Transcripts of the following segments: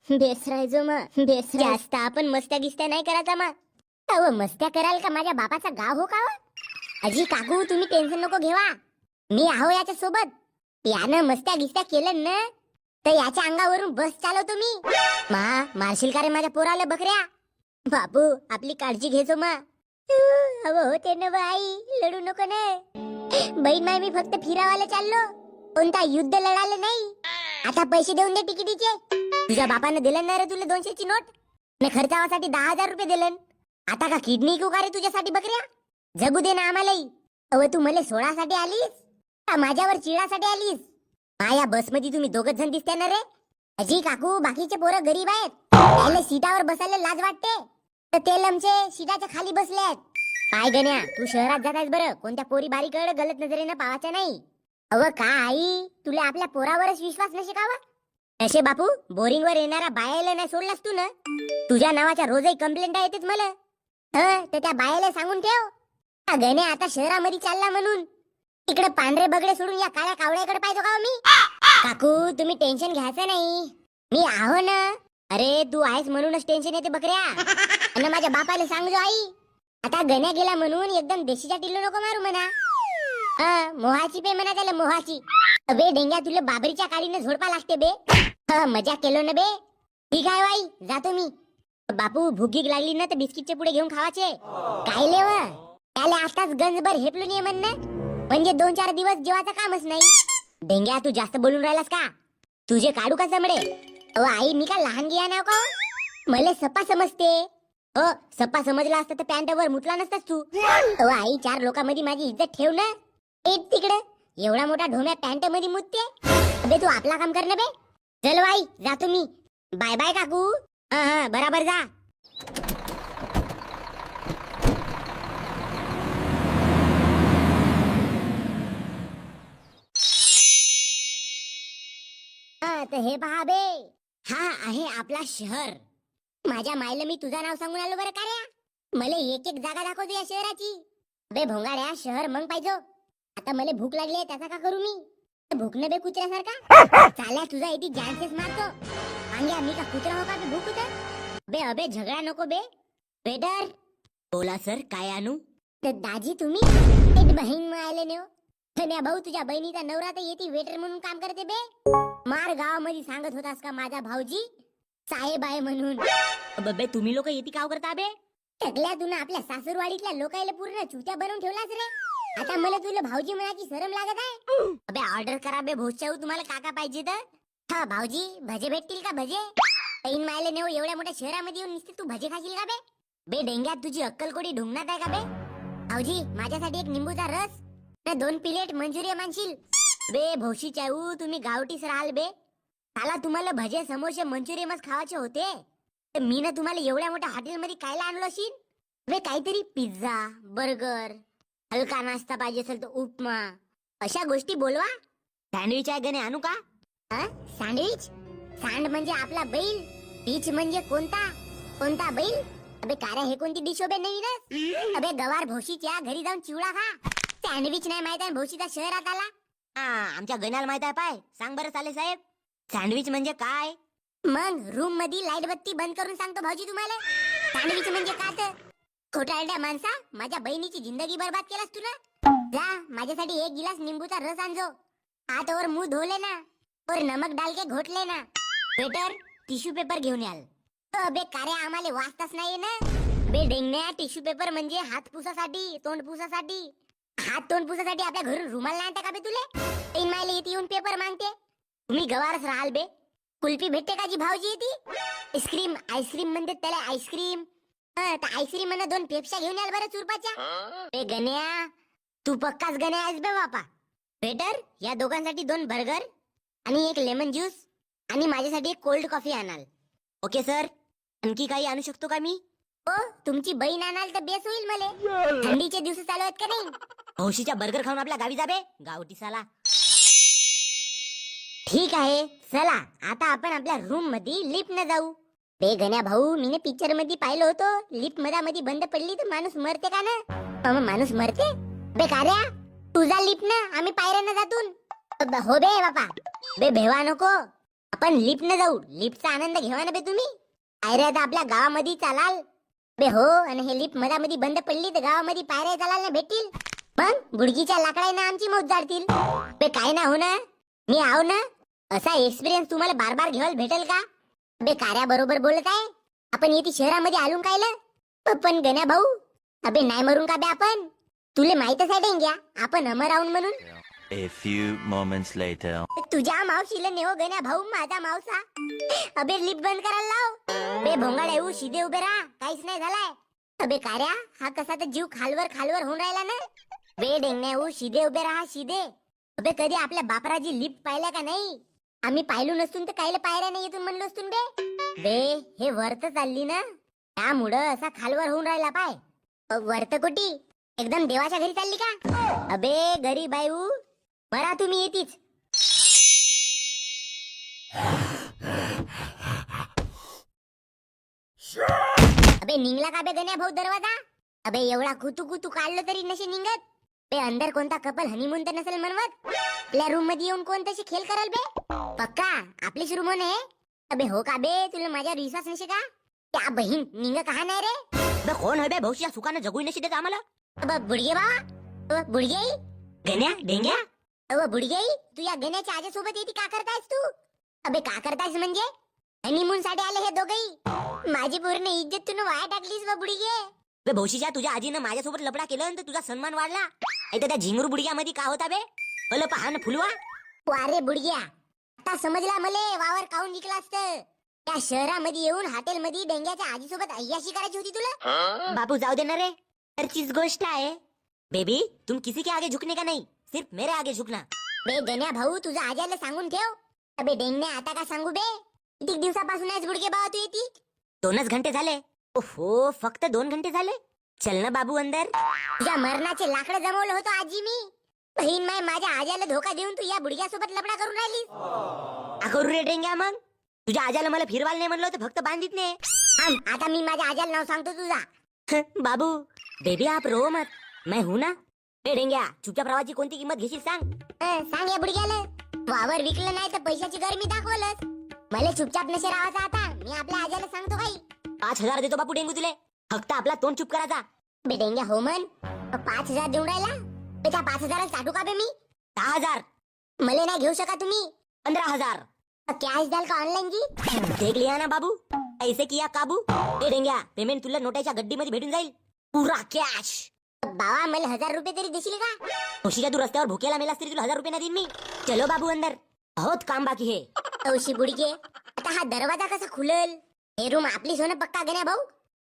बेसरायचो मग जास्त आपण मस्त्या गिस्त्या नाही करायचा मग. अहो मस्त्या कराल का माझ्या बापाचा गाव हो का हो? अजी काकू तुम्ही टेन्शन नको घेवा, मी आहो याच्या सोबत. यानं मस्त्या गिस्त्या केलं ना तर याच्या अंगावरून बस चालवतो मी. मारशील का रे माझ्या पोराला बकऱ्या? बापू आपली काळजी घेजो मा. अहो होते ना बाई, लढू नको ना. बहीण माय मी फक्त फिरावायला चाललो, कोणता युद्ध लढायला नाही. आता पैसे देऊन दे तिकिटीचे. तुझ्या बापानं दिलं ना रे तुला 200ची नोट, मी खर्चावासाठी 10,000 रुपये दिलन. आता का किडनी घेऊ का रे तुझ्यासाठी बकऱ्या? जगू दे ना आम्हालाही. अव तू मला 16साठी आलीस का माझ्यावर चिडासाठी आलीस? माया बसमध्ये तुम्ही दोघच जण दिसते ना रे. अजी काकू बाकीचे पोरं गरीब आहेत, त्याला सीटावर बसायला लाज वाटते, तर ते लमचे सीटाच्या खाली बसले आहेत. काय गण्या तू शहरात जात आहेस बरं, कोणत्या पोरी बारीकडे गलत नजरेनं पावायच्या नाही. अव का आई तुला आपल्या पोरावरच विश्वास नसे कावा? असे बापू बोरिंग वर येणारा बायाला नाही सोडलास तू ना. तुझ्या नावाच्या रोजही कंप्लेंट येतेच मला. तर त्या बायाला सांगून ठेव गण्या आता शहरामध्ये चालला म्हणून. तिकडे पांढरे बगडे सोडून या काळ्या कावळ्याकडे पाहिजे का मी? काकू तुम्ही टेन्शन घ्यायचं नाही, मी आहो ना. अरे तू आहेस म्हणूनच टेन्शन येते बकऱ्या. आणि माझ्या बापाला सांगजो आई, आता गण्या गेला म्हणून एकदम देशीच्या टिल्लू नको मारू म्हणा. मोहाची पे म्हणा त्याला, मोहाची. अबे डेंग्या तुला बाबरीच्या काळीने झोडपा लागते बे. मजा केलो ना बे. ठीक आहे बाई जातो मी. बापू भूक लागली ना तर बिस्किटचे पुढे घेऊन खावाचे. काय लेव त्याला आताच गंजभर हेपलून ये म्हणणं, म्हणजे 2-4 दिवस जेवायचं कामच नाही. डेंग्या तू जास्त बोलून राहिलास का? तुझे काढू का चमडे? अहो आई मी का लहान गिया नाव का? मला सप्पा समजते. हो सप्पा समजला असतं तर पॅन्ट वर मुतला नसतास तू. अहो आई 4 लोकांमध्ये माझी इज्जत ठेव ना. एक तिकडे एवढा मोठा ढोम्या पॅन्ट मध्ये मुतते. अबे तू आपला काम कर ना बे. चल बाई जातो मी. बाय बाय काकू. बराबर जा. तर हे पहा बे, हा आहे आपला शहर. माझ्या मायला मी तुझं नाव सांगून आलो बरं का रे. मला एक एक जागा दाखवतो या शहराची. बे भोंगाड्या शहर मग पाहिजे. आता मला भूक लागली आहे त्याचा का करू मी? भूक न बे कुत्र्यासारखा चाल्या तुझा इथे जॅन्सेस मारतो. अंग्या मी का कुत्रा हो का बे भूक उतर? बे अबे झगडा नको बे. वेटर बोला सर काय आणू? तर दाजी तुम्ही एक बहीण मिळाले ने हो. धन्या भाऊ तुझ्या बहिणीचा नवरा तर येते वेटर म्हणून काम करते बे. मार गावामध्ये सांगत होतास का माझा भाऊजी साहेब आहे म्हणून? बे तुम्ही लोक येते काव करता बे? टकल्या तू ना आपल्या सासूरवाडीतल्या लोकायला पूर्ण चुत्या बनवून ठेवलास रे. आता मला तुला भाऊजी म्हणायची शरम लागत आहे? अबे ऑर्डर करा बे भोजच्याऊ, तुम्हाला काका पाहिजे तर. हा भाऊजी भजे भेटतील का भजे? पैन मायले नेऊ एवढ्या मोठ्या शहरामध्ये येऊन नुसते तू भजे खाशील का बे? बे डेंग्यात तुझी अक्कल कोडी ढुंगणात आहे का बे? भाऊजी माझ्यासाठी एक निंबूचा रस ना 2 प्लेट मंचुरियन आणशील. बे भोशी चाऊ तुम्ही गावठीच राहाल बे. साला तुम्हाला भजे समोसे मंचुरियनच खावायचे होते तर मी ना तुम्हाला एवढ्या मोठ्या हॉटेलमध्ये कायला आणलो असेल बे? काहीतरी पिझ्झा बर्गर हलका नाश्ता पाहिजे असेल तर उपमा अशा गोष्टी बोलवा. सँडविच आहे गणे आणू का? सँडविच? सँड म्हणजे आपला बैल, बीच म्हणजे कोणता कोणता बैल? अबे काऱ्या हे कोणती डिश हो बे नवीनच? अबे गवार भोशीच्या घरी जाऊन चिवडा खा. सँडविच नाही माहित आहे भोशीचा शहरात आला? आमच्या गण्याला माहित आहे पाय. सांग बरं साले साहेब सँडविच म्हणजे काय? मग रूम मध्ये लाईट बत्ती बंद करून सांगतो भाऊजी तुम्हाला. सँडविच म्हणजे काय तर खोटारड्या माणसा, माझ्या बहिणीची जिंदगी बर्बाद केलास तू ना. जा माझ्यासाठी 1 गिलास निंबूचा रस आणजो. हातावर मुंह धोले ना और नमक डाल के घोटले ना. वेटर टिश्यू पेपर घेऊन याल. अबे काऱ्या आम्हाला वाचताच नाही ना. बे डेंगण्या टिश्यू पेपर म्हणजे हात पुसासाठी तोंड पुसासाठी. हात तोंड पुसासाठी आपल्या घरून रुमाल नाही आणता का बे तुले? तीन मायले इथे येऊन पेपर मागते. तुम्ही गवारच राहाल बे. कुल्फी भेटते का जी भाऊजी येते? आईस्क्रीम आईस्क्रीम म्हणते त्याला आईस्क्रीम. तर आईस्क्रीम म्हणा 2 पेप्स्या घेऊन याल बरं चुरपाच्या. बे गण्या तू पक्काच गण्या आहेस बे बापा. वेटर या दोघांसाठी 2 बर्गर आणि 1 लेमन ज्यूस आणि माझ्यासाठी 1 कोल्ड कॉफी आणाल. Okay sir. आणखी काही आणू शकतो का मी? हो तुमची बहीण आणाल तर बेस होईल मले. थंडीचे दिवस चालू आहेत का नाही? हौशीच्या बर्गर खाऊन आपल्या गावी जा बे गावठी साला. ठीक आहे चला आता आपण आपल्या रूम मध्ये लिफ्ट न जाऊ. बे गण्या भाऊ मी पिक्चर मध्ये पाहिलं होतं लिफ्ट मध्ये बंद पडली तर माणूस मरते का ना? माणूस मरते? बे कार्या तुझा लिफ्ट ना आम्ही पायऱ्यांना जातून. हो बे बापा. बे भेवा नको. आपण लिफ्ट न जाऊ, लिफ्टचा आनंद घेवा ना बे तुम्ही. अरे आता आपल्या गावामध्ये चालाल बे. हो, आणि हे लिफ्ट मधामध्ये बंद पडली तर गावामध्ये पायऱ्या चालायला भेटतील. मग गुडगीच्या लाकडाने आमची मौत जाळतील. बे काय ना हो ना, मी आहो ना. असा एक्सपिरियन्स तुम्हाला बार बार घ्यायला भेटेल का? बे कार्या बरोबर बोलत आहे. आपण येथे शहरामध्ये आलून कायलं? पण गण्या भाऊ, अबे नाही मरून का बे आपण? तुले माहितच आहे डेंग्या आपण अमर आहोत म्हणून. A few moments later. तुझ्या मावशीला नेहो गण्या भाऊ, माझा मावसा. अबे लिफ्ट बंद करायला लाव. बे भोंगाड येऊ शिदे उभे राहा, काहीच नाही झालाय. अबे कार्या, हा कसा तर जीव खालवर खालवर होऊन राहिला ना. बे डेंगण्या येऊ शिदे उभे राहा शिदे. अबे कधी आपल्या बापराची लिफ्ट पाहिल्या का नाही? आम्ही पाहिलो नसून तर कायले पायऱ्या नाही येतून म्हणलो असतून बे. बे हे वरत चालली ना, त्यामुळं असा खालवर होऊन राहिला पाय. वरत कुठी एकदम देवाच्या घरी चालली का? अबे गरीब बायू, बरा तुम्ही येतीच. अबे निघला का बे गण्या भाऊ दरवाजा? अबे एवढा कुतू कुतू काढलं तरी नसे निघत. बे अंदर कोणता कपल हनीमून तर नसेल म्हणवत. आपल्या रूम मध्ये येऊन कोणतशी खेळ कराल बे? पक्का आपलीच रूम आहे. अबे हो का बे, तुला माझ्यावर विश्वास नसे का? त्या बहीण निघ कहा नाही रे? बे कोण है बे भौशिया सुखाने जगूही नशी देत आम्हाला. अब बुडगे बाबा, बुडगे गण्या डेंग्या अव बुडगे, तू या गण्याच्या आजीसोबत येते का करतायस तू? अबे का करतायस म्हणजे? हनीमून साठी आले हे दोघही. माझी पूर्ण इज्जत तू वाया टाकलीस व बुडगे. बे भौशीच्या तुझ्या आजीनं माझ्यासोबत लपडा केलं तर तुझा सन्मान वाढला. नाही त्या झिंगरू बुडग्यामध्ये का होता बे? अल पहा फुलवा. वारे बुडग्या, आता समजला मले वावर काऊन निघला असत. त्या शहरामध्ये येऊन हॉटेल मध्ये डेंग्याच्या आजीसोबत अय्याशी करायची होती तुला. बापू जाऊ दे ना रे, तरचीच गोष्ट आहे. बेबी तुम किसी के आगे झुकने का नहीं, सिर्फ मेरे आगे झुकना. बे गण्या भाऊ, तुझा आजाला सांगून ठेव. अबे डेंगण्या आता का सांगू बे? किती दिवसापासून आहेस बुडगे बाबा तू येती? 2च घंटे झाले. ओहो, फक्त 2 घंटे झाले. चल ना बाबू अंदर. तुझ्या मरणाचे लाकडं जमवलं होतं आजी मी. बहीण माय माझ्या आजाला धोका देऊन तू या बुडग्यासोबत लपडा करून राहिली. का करू रे डेंग्या मग? तुझ्या आजाला मला फिरवायला नाही म्हणलं होतं, फक्त बांधित नाही. आता मी माझ्या आजाला नाव सांगतो तुझा. बाबू बेबी आप रो मत, मैं हूं ना. ए डेंग्या, चुपचाप रावाची कोणती किंमत घेशील सांग. सांग या बुडग्याला. वावर विकलं नाही तर पैशाची गरमी दाखवलंच. मला चुपचाप नशे राहायचा. आता मी आपल्या आजाला सांगतो काही. 5,000 देतो बापू डेंगू तुले, फक्त आपला तोंड चुप करायचा. बे डेंग्या हो म्हण. 5,000 देऊन राहिला. त्या 5,000 साठू का बे मी? 10,000. मला नाही घेऊ शका तुम्ही. 15,000. कॅश द्याल का ऑनलाईन जी? देख लिया ना बाबू, ऐसे किया काबू. ए डेंग्या, पेमेंट तुला नोटाच्या गड्डीमध्ये भेटून जाईल, पुरा कॅश. बाबा मला 1,000 रुपये तरी देशील का? खुशीच्या तू रस्त्यावर भुकेला मेलास तरी तुला 1,000 रुपये नाही देईन मी. चलो बाबू अंदर, बहुत काम बाकी है. औशी बुडके, आता हा दरवाजा कसा खुलेल? हे रूम आपली सोनं पक्का गण्या भाऊ.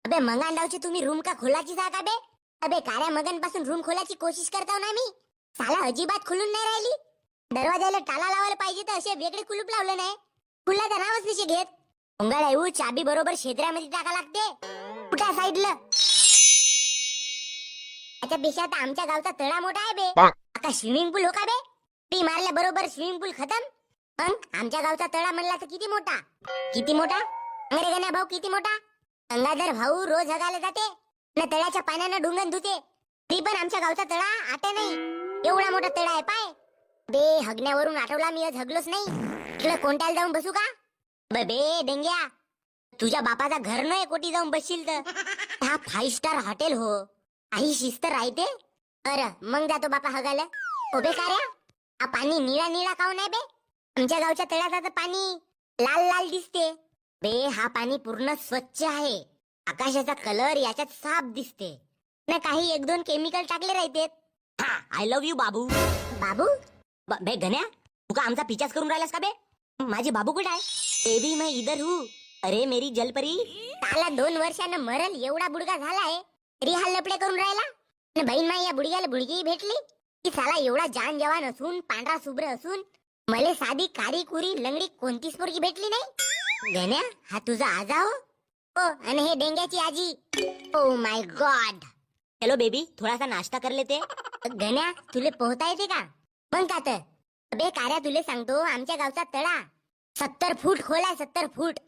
अबे मंगांडावची तुम्ही रूम का खोलाची जागा बे? अबे कार्या मगन पासून रूम खोलाची कोशिश करताव ना मी. साला अजिबात खुलून नाही राहिली. दरवाजाला टाला लावायला पाहिजे तर असे वेगळे कुलूप लावलं नाही. खुला तर नावच नशी घेत. उंगाळा येऊ चाबी बरोबर क्षेत्रामध्ये टाका लागते. कुठल्या साईडला? त्याच्यापेक्षा तर आमच्या गावचा तळा मोठा आहे बे. आता स्विमिंग पूल हो का बे? ती मारल्या बरोबर स्विमिंग पूल खतम. मग आमच्या गावचा तळा म्हणला तर किती मोठा? किती मोठा? अरे गण्या भाऊ किती मोठा? गंगाधर भाऊ रोज हगायला जाते ना, तळ्याच्या पाण्यानं डुंगण धुते. ती पण आमच्या गावचा तळा आटे नाही. एवढा मोठा तळा आहे पाय. बे हगण्यावरून आठवला मी आज हगलोच नाही. इकडे कोणत्याला जाऊन बसू का? बे डेंग्या, तुझ्या बापाचा घर नाही कोटी जाऊन बसशील तर. हा 5 स्टार हॉटेल हो. काही शिस्त राहते. अरे मग जातो बापा हगायला. ओबे कार्या, हा पाणी निळा निळा काऊन आहे बे? आमच्या गावच्या तळ्याचं पाणी लाल लाल दिसते. बे हा पाणी पूर्ण स्वच्छ आहे. आकाशाचा कलर याच्यात साफ दिसते ना. काही 1-2 केमिकल टाकले राहते. आय लव्ह यू बाबू. बाबू बे गण्या, तू का आमचा पिचाच करून राहिलास का बे? माझी बाबू कुठे आहे? बेबी मैं इधर हूँ. अरे मेरी जलपरी. त्याला 2 वर्षानं मरल एवढा बुडगा झालाय तरी हा लपडे करून राहिला. आणि बहीण माई या बुडग्याला बुडगी भेटली की साला एवढा जान जवान असून पांढरा शुभ्र असून मले साधी कारी कुरी लंगडी कोणतीच पोरगी भेटली नाही. गण्या, हा तुझा आजा हो? ओ आणि हे डेंग्याची आजी. Oh my God. चलो बेबी, थोड़ा सा नाश्ता कर लेते. गण्या, तुले पोहता येते का? मग का तर. बे कार्या, तुले सांगतो आमच्या गावचा तळा 70 फूट खोल आहे. 70 फूट.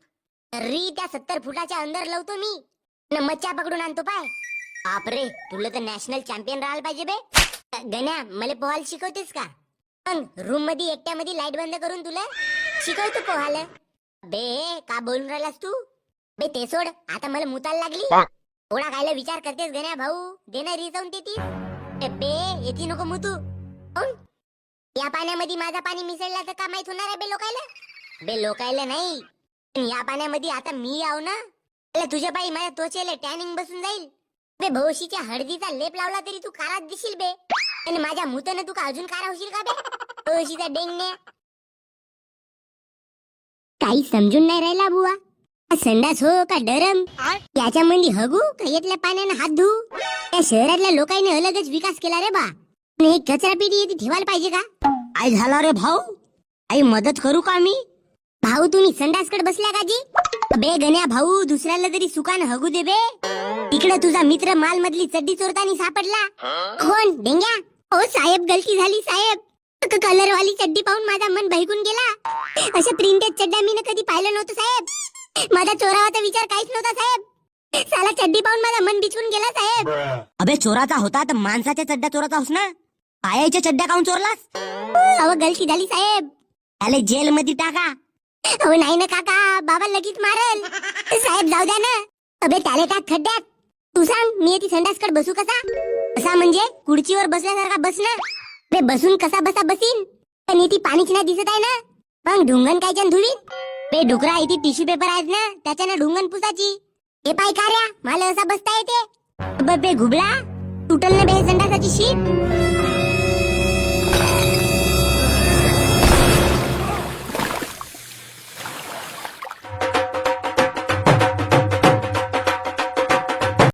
तरी त्या 70 फुटाच्या अंदर लावतो मी न मच्छा पकडून आणतो पाय. बापरे, तुला तर नॅशनल चॅम्पियन राहायला पाहिजे बे. गण्या, मला पोहायला शिकवतेस का? मग रूम मध्ये एकट्यामध्ये लाईट बंद करून तुला शिकवतो पोहायला. बे का बोलून राहिलास तू? बे ते सोड, आता मला मुताला लागली. थोडा कायला विचार करतेस गण्या भाऊ, देणार रिजाऊन देतीस. बे येती नको मुतू. कोण? या पाण्यामध्ये माझा पाणी मिसळला तर का माहित होणार आहे बे लोकायला? बे लोकायला नाही, पण या पाण्यामध्ये आता मी आव ना, तुझ्या पायी माझ्या त्वचेला टॅनिंग बसून जाईल. बे भोशीच्या हळदीचा लेप लावला तरी तू कारात दिशील बे, आणि माझ्या मुतानं तू का अजून कारा होशील का बे? भोशीचा डेंगण्या काही समजून नाही राहिला बुवा. संडास हो का डरम, याच्यामध्ये हगू का येतल्या पाण्यानं हात धू? त्या शहरातल्या लोकांनी अलगच विकास केला रे बा. हे कचरा पेटी येते ठेवायला पाहिजे का? काय झालं रे भाऊ? आई मदत करू का मी? भाऊ तुम्ही संडासकडे बसल्या का जी? बे गण्या भाऊ, दुसऱ्याला तरी सुकान हगू दे बे. इकडे तुझा मित्र माल मधली चड्डी चोरताना सापडला. कोण? डेंग्या? ओ साहेब, गलती झाली साहेब. कलर वाली चड्डी पाहून माझा मन भैकून गेला. अशा प्रिंटेड चड्ड्या मी कधी पाहिलं नव्हतं साहेब. माझा चोरावाचा विचार काहीच नव्हता साहेब. साला चड्डी पाहून माझा मन बिचून गेला साहेब. अबे चोराचा होता तर माणसाच्या चड्ड्या चोराचा होस ना, पायाच्या चड्ड्या काऊन चोरलास? अहो गलती झाली साहेब. त्याला जेल मध्ये टाका. अहो नाही ना काका, बाबा लगेच मारल. साहेब जाऊ द्या ना. अबे त्याला टाक खड्ड्यात. तू सांग, मी येते संडासकडे बसू कसा? कसा म्हणजे खुर्चीवर बसल्यासारखा बस ना. बे बसून कसा बसा बसीन, पण इथे पाणीच नाही दिसत आहे ना. मग ढुंगण कायच्यान धुवीन? बे डुकरा, इथे टिश्यू पेपर आहेत ना, त्याच्यानं ढुंगण पुसाची. हे पाय कार्या, मला असा बसता येते. बे घुबळा, तुटल ना बे संडासाची शीट.